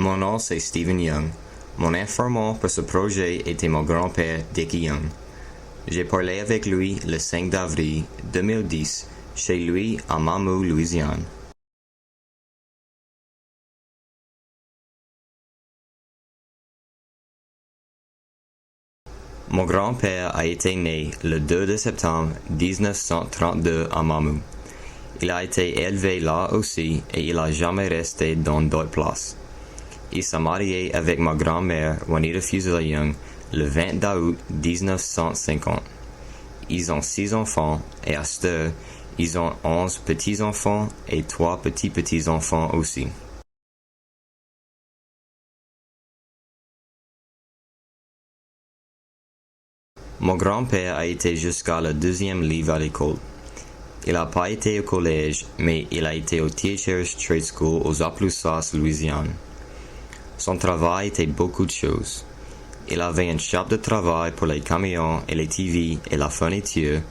Mon nom c'est Stephen Young. Mon informant pour ce projet était mon grand-père Dickie Young. J'ai parlé avec lui le 5 avril 2010 chez lui à Mamou, Louisiane. Mon grand-père a été né le 2 septembre 1932 à Mamou. Il a été élevé là aussi et il n'a jamais resté dans d'autres places. Il s'est marié avec ma grand-mère Juanita Fusila Young le 20 août 1950. Ils ont 6 enfants et à cette heure, ils ont 11 petits-enfants et 3 petits-petits-enfants aussi. Mon grand-père a été jusqu'à le 2e livre à l'école. Il n'a pas été au collège, mais il a été au Teachers Trade School aux Opelousas, Louisiane. Son travail était beaucoup de choses. Il avait une shop de travail pour les camions et les TV et la fourniture,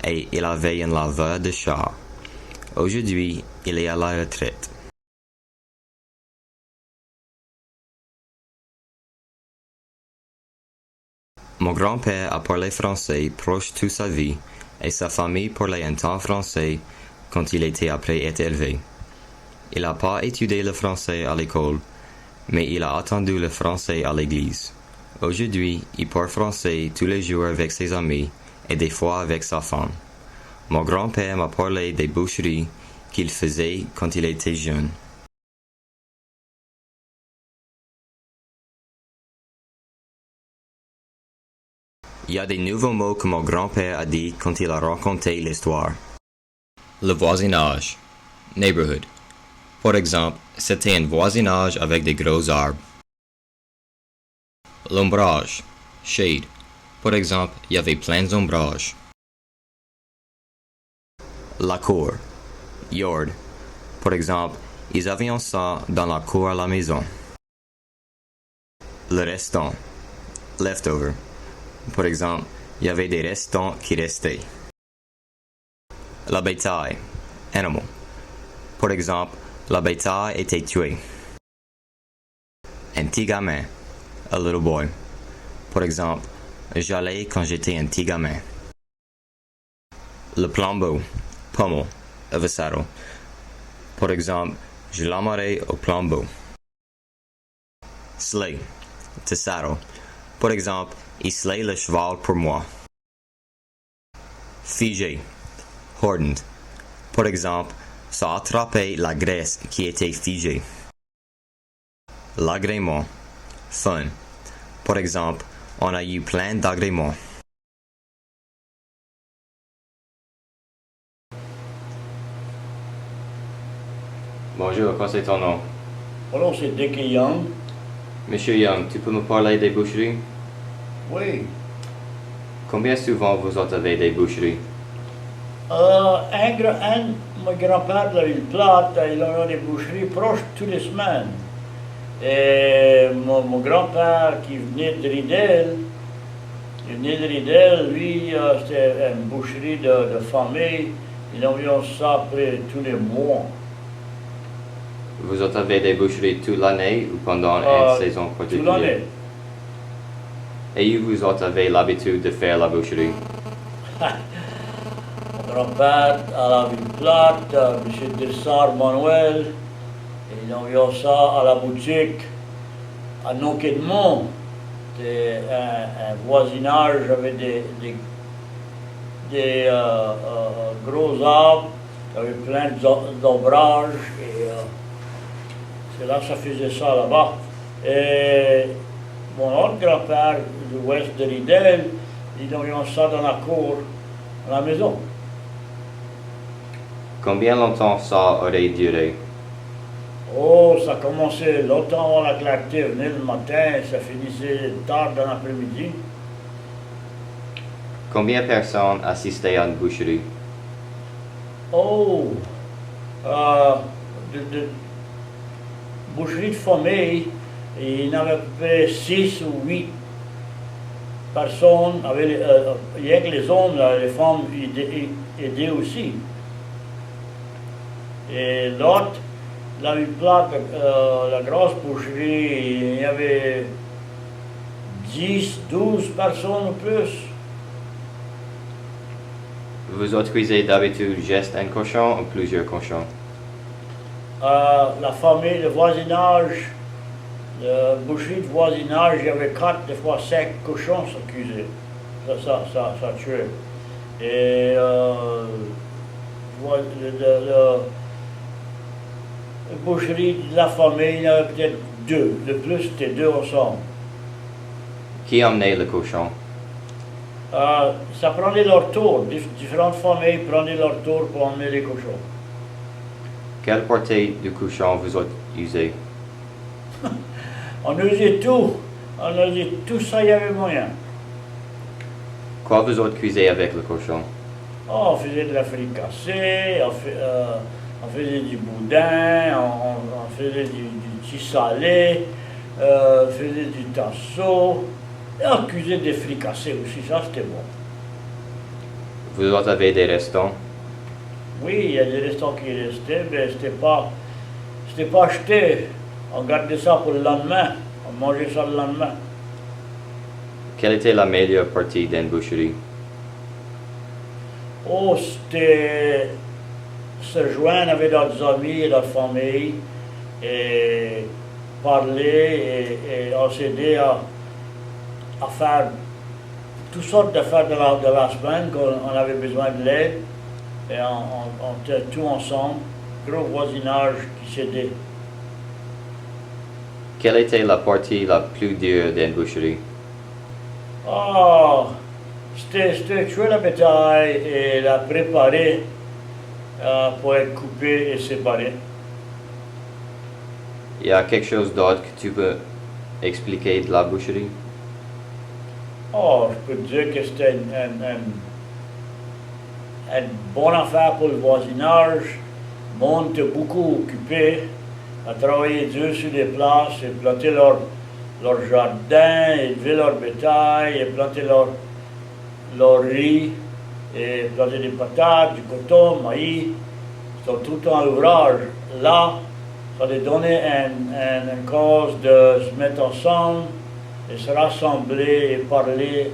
et il avait un laveur de chars. Aujourd'hui, il est à la retraite. Mon grand-père a parlé français proche toute sa vie, et sa famille parlait un temps français quand il était après être élevé. Il n'a pas étudié le français à l'école, mais il a attendu le français à l'église. Aujourd'hui, il parle français tous les jours avec ses amis et des fois avec sa femme. Mon grand-père m'a parlé des boucheries qu'il faisait quand il était jeune. Il y a des nouveaux mots que mon grand-père a dit quand il a raconté l'histoire. Le voisinage, neighborhood. Par exemple, c'était un voisinage avec des gros arbres. L'ombrage, shade. Par exemple, il y avait plein d'ombrages. La cour, yard. Par exemple, ils avaient ça dans la cour à la maison. Le restant, leftover. Par exemple, il y avait des restants qui restaient. La bétail, animal. Par exemple, la bétail était tuée. Un petit gamin, a little boy. Par exemple, j'allais quand j'étais un petit gamin. Le flambeau, pommel, of a saddle. Par exemple, je l'amarrais au flambeau. Sleigh, to saddle. Par exemple, il slay le cheval pour moi. Figé, hardened. Par exemple, ça a attrapé la graisse qui était figée. L'agrément, fun. Par exemple, on a eu plein d'agréments. Bonjour, quoi c'est ton nom? Mon nom c'est Dickie Young. Monsieur Young, tu peux me parler des boucheries? Oui. Combien souvent vous avez des boucheries? Mon grand-père de la ville plate, il a des boucheries proches toutes les semaines. Et mon grand-père qui venait de Ridel, lui, c'était une boucherie de famille. Ils ont ça après tous les mois. Vous avez des boucheries toute l'année ou pendant une saison particulière? Toute l'année. Et vous avez l'habitude de faire la boucherie? Mon grand-père à la ville plate, M. Dessart Manuel, ils ont ça à la boutique à Noquedmont. C'était un voisinage avec des gros arbres, avec plein d'ombrages. Et c'est là que ça faisait ça là-bas. Et mon autre grand-père de l'ouest de Ridel, ils ont ça dans la cour, à la maison. Combien longtemps ça aurait duré? Oh, ça commençait longtemps avant la clarté, venait le matin, ça finissait tard dans l'après-midi. Combien de personnes assistaient à une boucherie? Oh, de boucherie de famille, il y en avait à peu près 6 ou 8 personnes, rien que les hommes, là, les femmes aidaient aussi. Et l'autre, la ville plate, la grosse boucherie, il y avait 10, 12 personnes ou plus. Vous autres cuisez d'habitude juste un cochon ou plusieurs cochons? La famille, le voisinage, la boucherie de voisinage, il y avait 4, des fois 5 cochons sur cuisine. Ça tuait. Et la boucherie de la famille, il y en avait peut-être 2. Le plus, c'était 2 ensemble. Qui emmenait le cochon? Ça prenait leur tour. Différentes familles prenaient leur tour pour emmener les cochons. Quelle portée de cochon vous autres usez? On usait tout. On usait tout ça, il y avait moyen. Quoi vous autres cuisez avec le cochon? Oh, on faisait de la fricassée, on faisait du boudin, on faisait du petit salé, on faisait du tasso, et on cuisait des fricassés aussi, ça c'était bon. Vous autres avez des restants? Oui, il y a des restants qui restaient, mais c'était pas acheté. On gardait ça pour le lendemain, on mangeait ça le lendemain. Quelle était la meilleure partie d'une boucherie? Oh, c'était se joindre avec d'autres amis et d'autres familles et parler et on s'aider à faire toutes sortes d'affaires de la semaine quand on avait besoin de l'aide et on était tous ensemble, gros voisinage qui s'aidait. Quelle était la partie la plus dure d'une boucherie? Ah, c'était tuer la bétail et la préparer pour être coupée et séparée. Il y a quelque chose d'autre que tu peux expliquer de la boucherie? Oh, je peux te dire que c'était une bonne affaire pour le voisinage. Le monde était beaucoup occupé à travailler dur sur les places et planter leur jardin, élever leur bétail, et planter leur riz, et planter des patates, du coton, maïs. Ils sont tout le temps à l'ouvrage. Là, ça les donnait une cause de se mettre ensemble et se rassembler et parler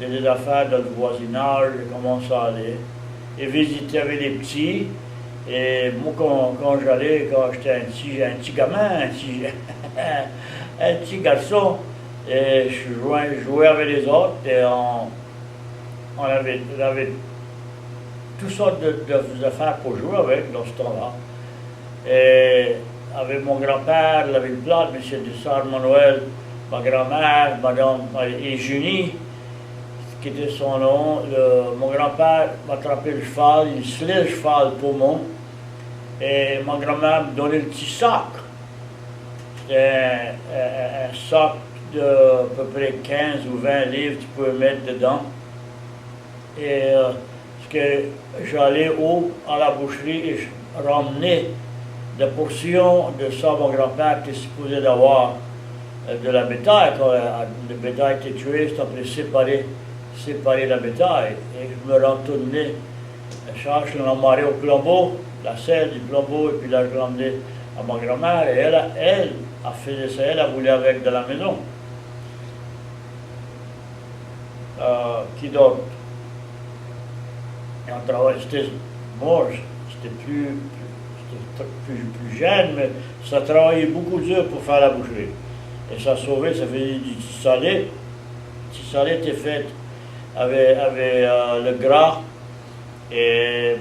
des affaires de voisinage, de comment ça allait. Et visiter avec les petits. Et moi, quand j'allais, quand j'étais un petit gamin, un petit garçon, et je jouais avec les autres et on avait toutes sortes d'affaires pour jouer avec dans ce temps-là. Et avec mon grand-père, la ville plate, M. Dessart Manuel, ma grand-mère, Madame Eugénie, qui était son nom, mon grand-père m'attrapait le cheval, il slait le cheval pour moi, et ma grand-mère me donnait le petit sac. C'était un sac de à peu près 15 ou 20 livres que tu pouvais mettre dedans. Et parce que j'allais à la boucherie et je ramenais des portions de ça, mon grand-père était supposé d'avoir de la bétail. Quand le bétail était tué, c'est après séparer la bétail. Et je me retournais, je l'embarrais au plombeau, la selle du plombeau, et puis là je l'emmenais à ma grand-mère. Et elle a fait ça, elle a voulu avec de la maison. Qui d'autre? Et on travaillait, j'étais plus jeune, mais ça travaillait beaucoup dur pour faire la boucherie. Et ça sauvait, ça faisait du petit salé. Le petit salé était fait avec le gras et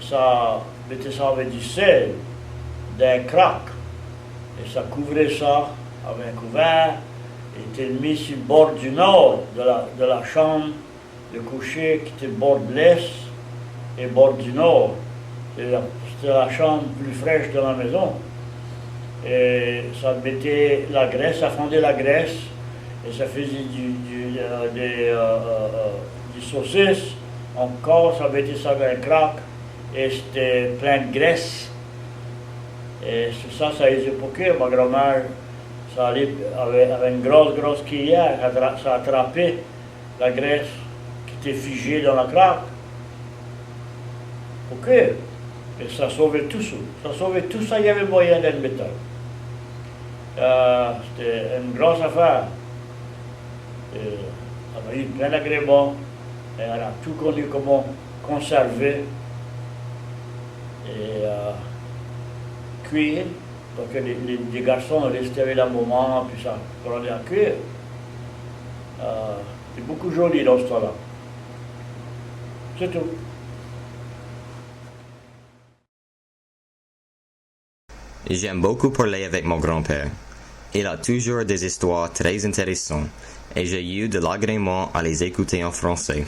ça mettait ça avec du sel, d'un crack. Et ça couvrait ça avec un couvert. Et était mis sur le bord du nord de la chambre de coucher qui était bord de l'est et bord du nord. C'était la chambre plus fraîche de la maison. Et ça mettait la graisse, ça fondait la graisse et ça faisait des saucisses. Encore, ça mettait ça dans un crack et c'était plein de graisse. Et ça époquait. Ma grand-mère, ça allait avec une grosse cuillère, ça attrapait la graisse qui était figée dans la craque. Ok. Et ça sauvait tout ça. Ça sauvait tout ça, il y avait moyen d'être métal. C'était une grosse affaire. On a eu plein d'agréments et on a tout connu comment conserver et cuire. Donc les garçons restaient avec la maman, puis ça prenait à cuire. C'est beaucoup joli dans ce temps-là. C'est tout. J'aime beaucoup parler avec mon grand-père. Il a toujours des histoires très intéressantes et j'ai eu de l'agrément à les écouter en français.